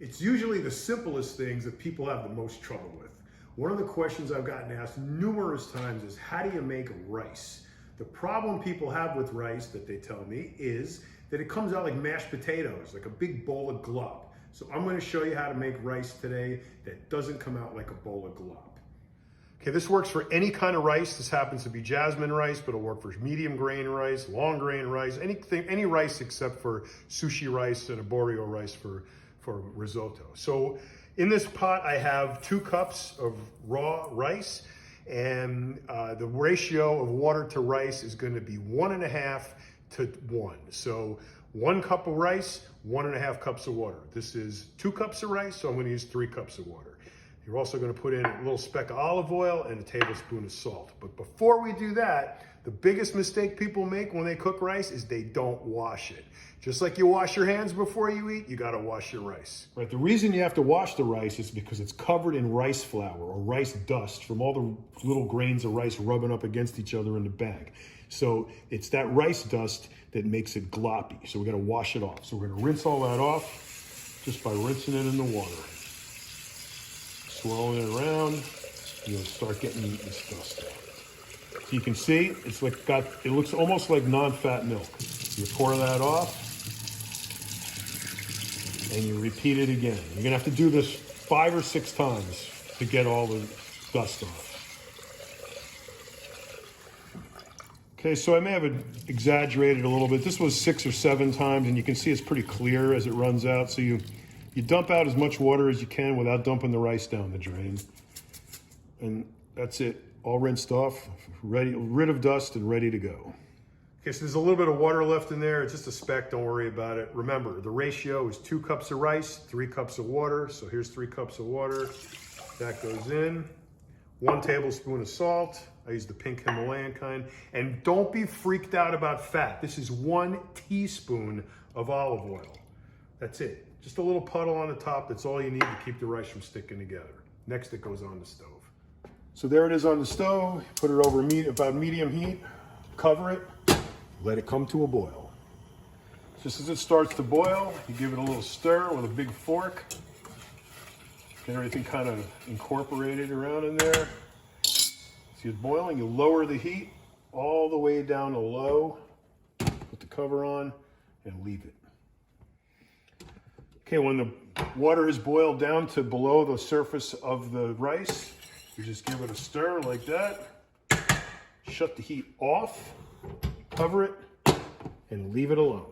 It's usually the simplest things that people have the most trouble with. One of the questions I've gotten asked numerous times is, how do you make rice? The problem people have with rice, that they tell me, is that it comes out like mashed potatoes, like a big bowl of glop. So I'm going to show you how to make rice today that doesn't come out like a bowl of glop. Okay, this works for any kind of rice. This happens to be jasmine rice, but it'll work for medium grain rice, long grain rice, anything, any rice except for sushi rice and arborio rice for risotto. So in this pot, I have 2 cups of raw rice, and the ratio of water to rice is going to be 1.5 to 1. So 1 cup of rice, 1.5 cups of water. This is 2 cups of rice, so I'm going to use 3 cups of water. You're also going to put in a little speck of olive oil and a tablespoon of salt. But before we do that, the biggest mistake people make when they cook rice is they don't wash it. Just like you wash your hands before you eat, you got to wash your rice. Right. The reason you have to wash the rice is because it's covered in rice flour or rice dust from all the little grains of rice rubbing up against each other in the bag. So it's that rice dust that makes it gloppy. So we got to wash it off. So we're going to rinse all that off just by rinsing it in the water. Swirling it around, you'll start getting this dust out. So you can see it's like it looks almost like non-fat milk. You pour that off and you repeat it again. You're gonna have to do this 5 or 6 times to get all the dust off. Okay, so I may have exaggerated a little bit. This was 6 or 7 times, and you can see it's pretty clear as it runs out. So you dump out as much water as you can without dumping the rice down the drain. And that's it, all rinsed off, rid of dust and ready to go. Okay, so there's a little bit of water left in there. It's just a speck, don't worry about it. Remember, the ratio is 2 cups of rice, 3 cups of water. So here's 3 cups of water. That goes in. 1 tablespoon of salt. I use the pink Himalayan kind. And don't be freaked out about fat. This is 1 teaspoon of olive oil. That's it. Just a little puddle on the top. That's all you need to keep the rice from sticking together. Next, it goes on the stove. So there it is on the stove. Put it over about medium heat. Cover it. Let it come to a boil. Just as it starts to boil, you give it a little stir with a big fork. Get everything kind of incorporated around in there. See it boiling. You lower the heat all the way down to low. Put the cover on and leave it. Okay, when the water is boiled down to below the surface of the rice, you just give it a stir like that. Shut the heat off, cover it, and leave it alone.